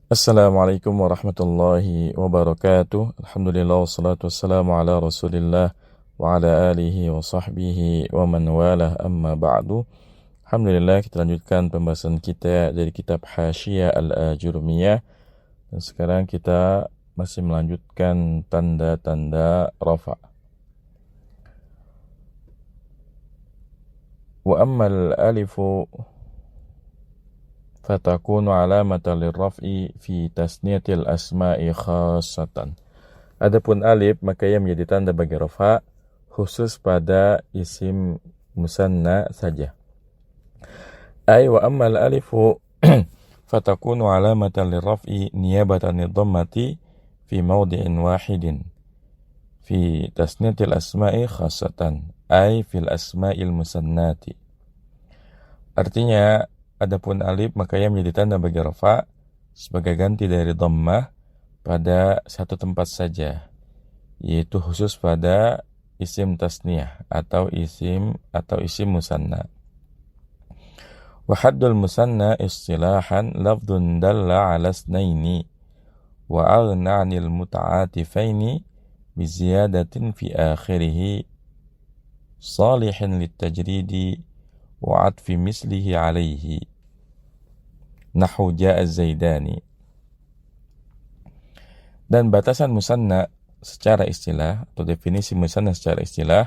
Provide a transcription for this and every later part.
Assalamualaikum warahmatullahi wabarakatuh. Alhamdulillah wassalatu wassalamu ala Rasulillah wa ala alihi wa sahbihi wa man walah amma ba'du. Alhamdulillah kita lanjutkan pembahasan kita dari kitab Hasyiyah Al-Ajurmiyah. Dan sekarang kita masih melanjutkan tanda-tanda rafa. Wa ammal alifu fatakunu alamatan lirraf'i fi tasniyatil asma'i khassatan. Adapun alif maka ia menjadi tanda bagi rafa khusus pada isim musanna saja. Ay wa ammal alifu fatakunu alamatan lirraf'i niyabatan lidhammati fi mawdi'in wahidin fi tasniyatil asma'i khassatan ay fil asma'il musannati. Artinya adapun alif maka ia menjadi tanda bagi rafa sebagai ganti dari dhammah pada satu tempat saja, yaitu khusus pada isim tasniyah atau isim musanna. Wa haddul musanna istilahan lafdhun dalla 'ala isnaini wa aghna 'anil muta'atifaini bi ziyadatin fi akhirih salihin litajridi wa 'atfi mislihi 'alaihi nahu ja'a zaidani. Dan batasan musanna secara istilah atau definisi musanna secara istilah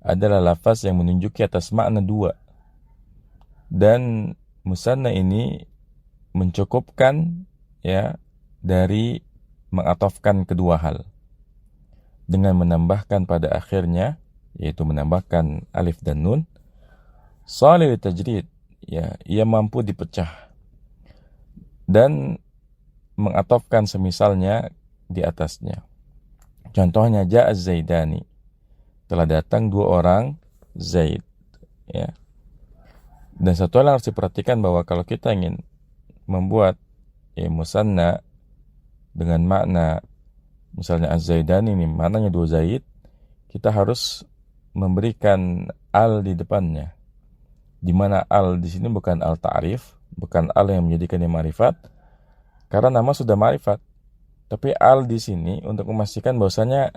adalah lafaz yang menunjuki atas makna dua, dan musanna ini mencukupkan ya dari mengatofkan kedua hal dengan menambahkan pada akhirnya, yaitu menambahkan alif dan nun, salih litajrid, ya ia mampu dipecah, dan mengatofkan semisalnya di atasnya. Contohnya ja'a zaidani, telah datang dua orang Zaid, ya. Dan satu hal yang harus diperhatikan bahwa kalau kita ingin membuat musanna dengan makna misalnya az-zaidani ini maknanya dua Zaid, kita harus memberikan al di depannya. Di mana al di sini bukan al ta'rif, bukan al yang menjadikannya ma'rifat, karena nama sudah ma'rifat. Tapi al di sini untuk memastikan bahwasanya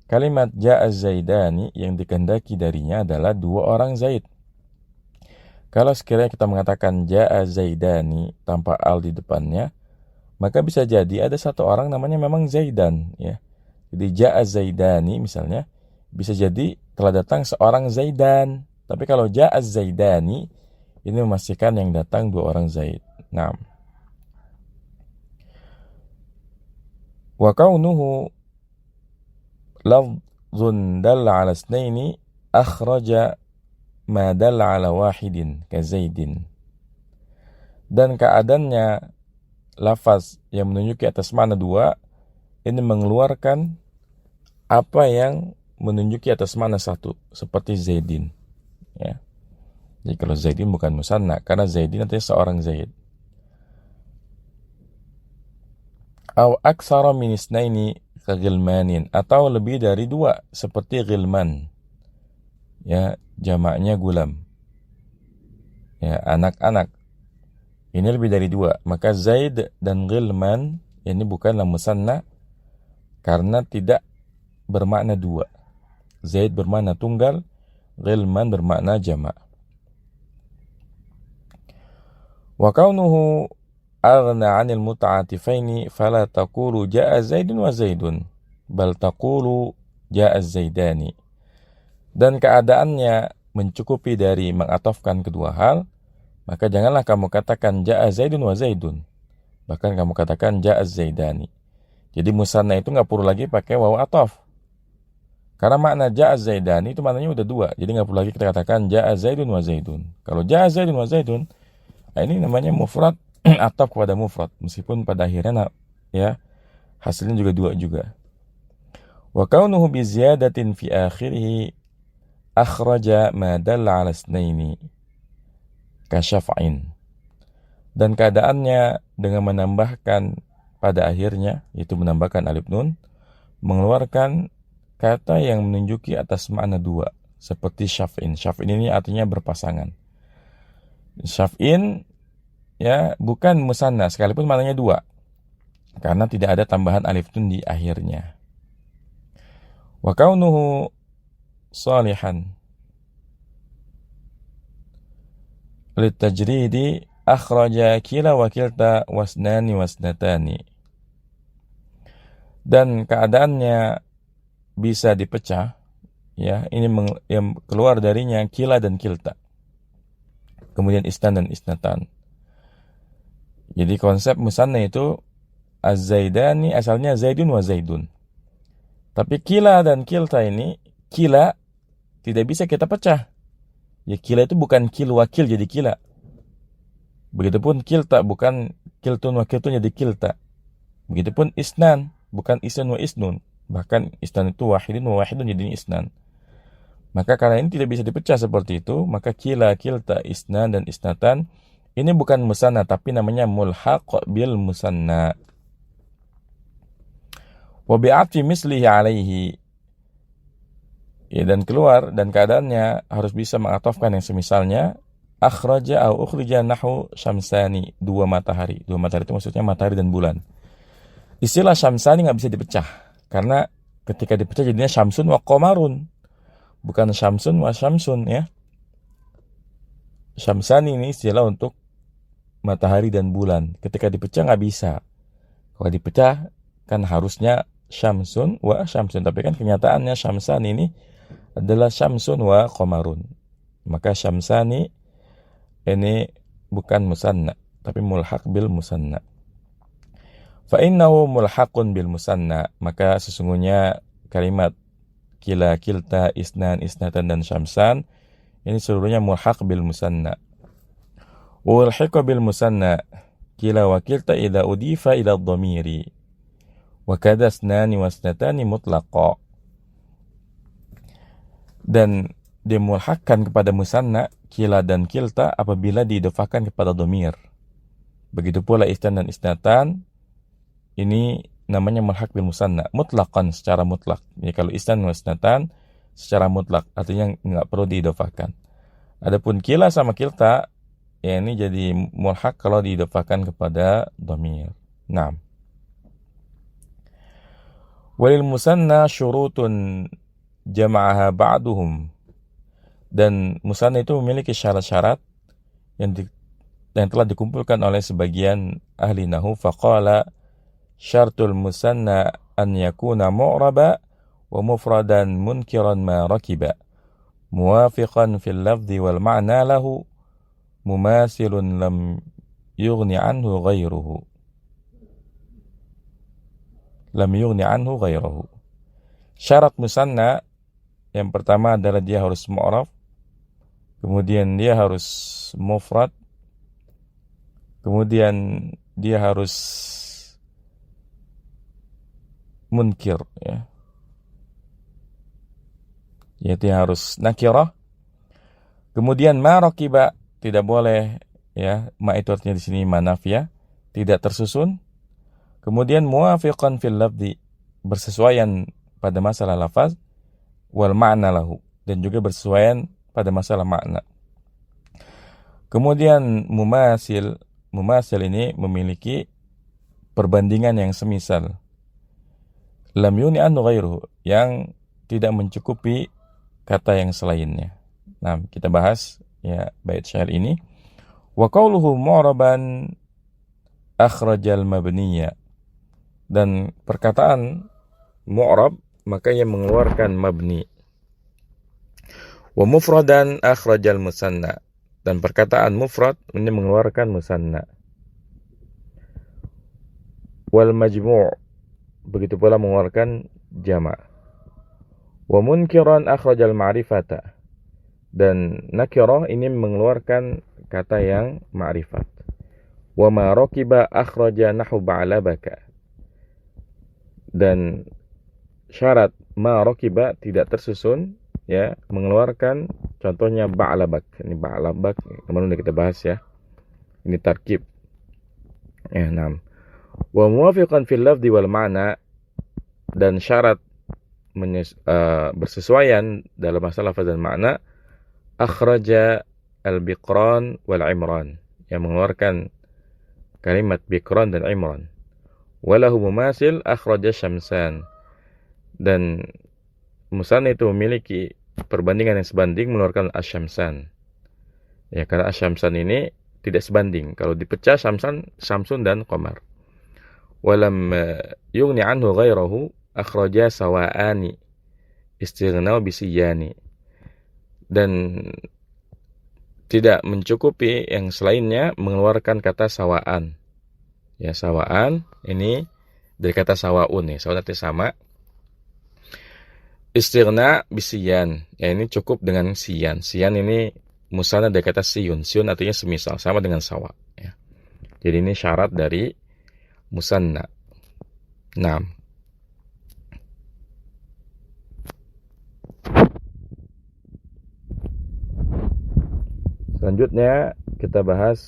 kalimat ja'a zaidani yang dikehendaki darinya adalah dua orang Zaid. Kalau sekiranya kita mengatakan ja'a zaidani tanpa al di depannya, maka bisa jadi ada satu orang namanya memang Zaidan, ya. Jadi ja'a zaidani misalnya bisa jadi telah datang seorang Zaidan. Tapi kalau ja'a zaidani ini memastikan yang datang dua orang Zaid. Nah, wa kaunuhu lafzun dalla 'ala isnaini akhraja ma dalla 'ala wahidin ka Zaidin. Dan keadaannya lafaz yang menunjuki atas makna dua ini mengeluarkan apa yang menunjuki atas makna satu, seperti Zaidin, ya. Jadi kalau Zaidin bukan musanna karena Zaidin artinya seorang Zaid. Aw aksara min isnaini ka ghilmanin, atau lebih dari dua seperti ghilman, ya, jamaknya gulam, ya, anak-anak. Ini lebih dari dua, maka Zaid dan ghilman ini bukanlah musanna karena tidak bermakna dua. Zaid bermakna tunggal, ghilman bermakna jamak. Wa kaunuhu aghna 'anil muta'atifaini fala taqulu ja'a Zaidun wa Zaidun bal taqulu ja'a Zaidani. Dan keadaannya mencukupi dari mengatofkan kedua hal, maka janganlah kamu katakan ja'a Zaidun wa Zaidun, bahkan kamu katakan ja'a Zaidani. Jadi musanna itu nggak perlu lagi pakai waw atof, karena makna ja'a Zaidani itu maknanya udah dua. Jadi nggak perlu lagi kita katakan ja'a Zaidun wa Zaidun. Kalau ja'a Zaidun wa Zaidun, nah ini namanya mufrad ataf kepada mufrad, meskipun pada akhirnya ya hasilnya juga dua juga. Wa kaunuhu bi ziyadatin fi akhirih akhraja ma dalla 'ala isnaini ka syaf'in. Dan keadaannya dengan menambahkan pada akhirnya, yaitu menambahkan alif nun, mengeluarkan kata yang menunjuki atas makna dua, seperti syaf'in. Syaf'in ini artinya berpasangan. Syaf'in ya bukan musanna sekalipun maknanya dua. karena tidak ada tambahan alif nun di akhirnya. Wa kaunuhu salihan litajridi akhraja kila wa kilta wasnani wasnatani. Dan keadaannya bisa dipecah, ya, ini yang keluar darinya kila dan kilta, kemudian isnan dan isnatan. Jadi konsep musanna itu az-zaidani asalnya zaidun wa zaidun. Tapi kila dan kilta ini, kila tidak bisa kita pecah. Ya, kila itu bukan kil wakil jadi kila. Begitupun kilta bukan kiltun wa kiltun jadi kilta. Begitupun isnan bukan isnan wa isnun. Bahkan isnan itu wahidun wa wahidun jadi isnan. Maka karena ini tidak bisa dipecah seperti itu, maka kila, kilta, isnan dan isnatan ini bukan musanna tapi namanya mulhaq bil musanna. Wa bi'atfi mislihi alaihi. Ya, dan keluar dan keadaannya harus bisa mengatofkan yang semisalnya. Akhraja au ukhrija nahu syamsani, dua matahari. Dua matahari itu maksudnya matahari dan bulan. Istilah syamsani nggak bisa dipecah karena ketika dipecah jadinya syamsun wa qamarun, bukan syamsun wa syamsun, ya. Syamsani ini istilah untuk matahari dan bulan. Ketika dipecah nggak bisa. Kalau dipecah kan harusnya syamsun wa syamsun, tapi kan kenyataannya syamsani ini adalah syamsun wa qamarun. Maka syamsani ini bukan musanna tapi mulhaq bil musanna. Fa innahu mulhaqun bil musanna, maka sesungguhnya kalimat kila, kilta, isnan, isnatan dan syamsan ini seluruhnya mulhaq bil musanna. Ulhiqa bil musanna kila wa kilta idza udifa ila dhamiri wa kadha isnani wa isnatani mutlaqa. Dan dimulhakkan kepada musanna kila dan kilta apabila diidofakan kepada dhamir. Begitu pula isnan dan isnatan ini namanya mulhaq bil musanna mutlaqan, secara mutlak. Jadi kalau isnan wa isnatan secara mutlak artinya enggak perlu diidofakan. Adapun kila sama kilta ya ini jadi mulhaq kalau diidofakan kepada dhamir. Naam. Walil musanna syurutun jama'aha ba'duhum. Dan musanna itu memiliki syarat-syarat yang telah dikumpulkan oleh sebagian ahli nahwu. Faqala syartul musanna an yakuna mu'raba wa mufradan munkiran ma rakiba muwafiqan fil lafzi wal ma'na lahu mumasilun lam yughni anhu ghairuhu. Lam yughni anhu ghairuhu. Syarat musanna yang pertama adalah dia harus mu'rab, kemudian dia harus mufrad, kemudian dia harus munkir, ya. Yaitu harus nakirah. Kemudian ma rakiba, tidak boleh, ya, ma itu artinya di sini manafiyah, tidak tersusun. Kemudian muwafiqan fil lafzi, bersesuaian pada masalah lafaz, wal ma'na lahu, dan juga bersesuaian pada masalah makna. Kemudian mumasil ini memiliki perbandingan yang semisal. Lam yuni anhu ghairuhu, yang tidak mencukupi kata yang selainnya. Nah, kita bahas ya bait syair ini. Wa qauluhu mu'raban akhrajal mabniya. Dan perkataan mu'rab maka yang mengeluarkan mabni. Wa mufradan akhrajal musanna. Dan perkataan mufrad ini mengeluarkan musanna. Wal majmu' begitu pula mengeluarkan jama'. Wa munkiran akhrajal ma'rifata. Dan nakirah ini mengeluarkan kata yang ma'rifat. Wa ma rakiba akhraja nahu ba'labaka. Dan syarat ma rakiba tidak tersusun, ya, mengeluarkan contohnya ba'labak. Ini ba'labak kemarin udah kita bahas, ya. Ini tarkib. Ya, 6. Wa muwafiqan fil lafzi wal ma'na, dan syarat bersesuaian dalam masalah lafaz dan makna akhraja al-biqran wal imran, yang mengeluarkan kalimat biqran dan imran. Walahu mumasil akhraja syamsan. Dan musanna itu memiliki perbandingan yang sebanding mengeluarkan asyamsan. Ya, karena asyamsan ini tidak sebanding. Kalau dipecah Samsun dan Qamar. Walam yughni anhu ghairahu akhraja sawa'ani istighnau bisiyani. Dan tidak mencukupi yang selainnya mengeluarkan kata sawa'an. Ya, sawa'an ini dari kata sawaun ya. Sawaun artinya sama. Istighna bisiyan. Ya, ini cukup dengan siyan. Siyan ini musanna dari kata siyun. Siyun artinya semisal, sama dengan sawa. Ya. Jadi ini syarat dari musanna. 6. Selanjutnya kita bahas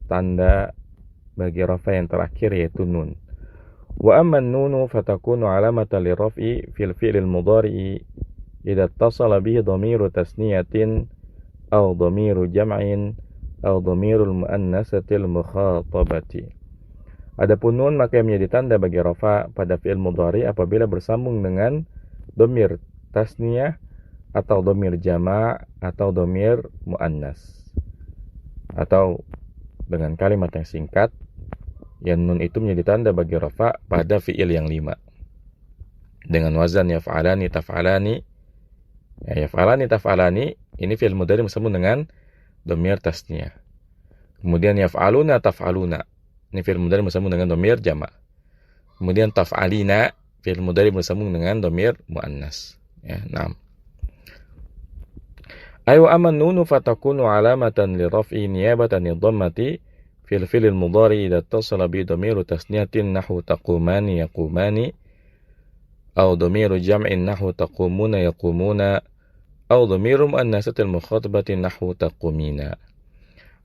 tanda bagi rafa yang terakhir yaitu nun. Wa amma nunu fatakunu alamatan liraf'i fil fi'lil mudhari'i idza ittasala bihi dhamiru tasniyatin aw dhamiru jam'in aw dhamirul muannatsatil mukhatabati. Adapun nun maka menjadi tanda bagi rafa pada fi'il mudhari apabila bersambung dengan dhamir tasniyah atau dhamir jama' atau dhamir muannas. Atau dengan kalimat yang singkat yang nun itu menjadi tanda bagi rafa pada fi'il yang 5 dengan wazan yaf'alani taf'alani. Ya, yaf'alani taf'alani ini fi'il mudhari bersambung dengan dhamir tasniyah. Kemudian yaf'aluna taf'aluna ini fi'il mudhari bersambung dengan dhamir jama'. Kemudian taf'alina fi'il mudhari bersambung dengan dhamir muannas. Ya, 6. Ayu aman nunu fatakunu alamatan liraf'i niyabatan dhammati fil fi'il mudhari idza ittasala bi dhamiru tasniyatin nahwu taqumani yaqumani aw dhamiru jam'in nahwu taqumuna yaqumuna aw dhamiru muannatsatil mukhatabati nahwu taqumina.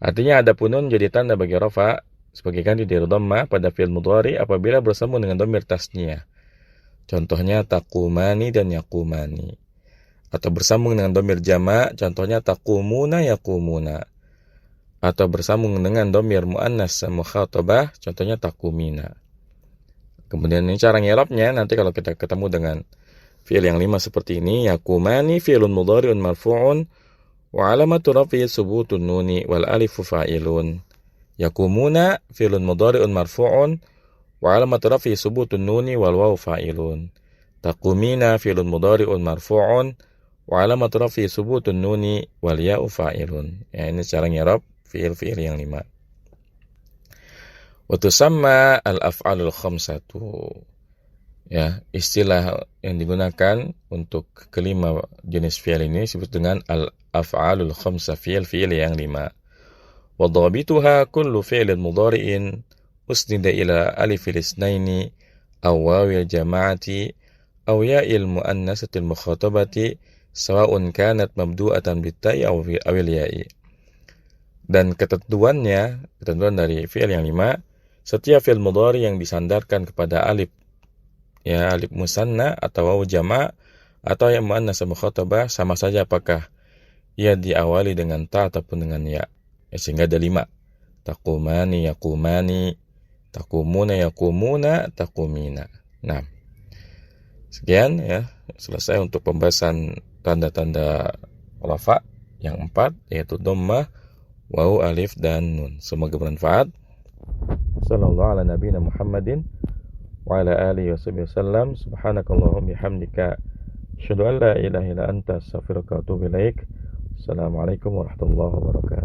Artinya adapun nun jadi tanda bagi rafa sebagai ganti dari dhamma pada fi'il mudhari apabila bersambung dengan dhamir tasniyah. Contohnya taqumani dan yaqumani. Atau bersambung dengan dhamir jama', contohnya taqumuna yaqumuna. Atau bersambung dengan dhamir muannas mukhatabah, contohnya taqumina. Kemudian ini cara ngirabnya nanti kalau kita ketemu dengan fi'il yang 5 seperti ini, yaqumani fi'lun mudhari'un marfu'un wa 'alamatu raf'ihi subutun nuni wal alifu fa'ilun. Yaqumuna fi'lun mudhari'un marfu'un wa 'alamatu raf'ihi subutun nuni wal wawu fa'ilun. Taqumina fi'lun mudhari'un marfu'un wa 'alamatu raf'ihi subutun nuni wal ya'u fa'ilun. Ya, ini cara ngirab fi'il-fi'il yang 5. Wa tusamma al-af'alul khamsatu. Ya, istilah yang digunakan untuk kelima jenis fi'il ini disebut dengan al-af'alul khamsa, fi'il yang 5. Wa dhabituha kullu fi'lin mudhari'in usnida ila alifil isnaini aw wawil jama'ati aw ya'il muannatsatil mukhatabati sawa'un kanat mabdu'atan bitta'i aw awil ya'i. Dan ketentuan dari fi'il yang 5, setiap fi'il mudhari yang disandarkan kepada alif, ya alif musanna atau wawu jama' atau yang muannas mukhatabah sama saja apakah ia diawali dengan ta ataupun dengan ya. Sehingga ada 5. Taqumani yaqumani, taqumuna yaqumuna, taqumina. Nah, sekian ya, selesai untuk pembahasan tanda-tanda rafa yang 4 yaitu dhammah, wawu, alif dan nun. Semoga bermanfaat. Sallallahu ala nabiyina Muhammadin wa ala alihi wasallam. Subhanakallahumma bihamdika asyhadu an la ilaha illa anta astaghfiruka wa atubu ilaik. Assalamualaikum warahmatullahi wabarakatuh.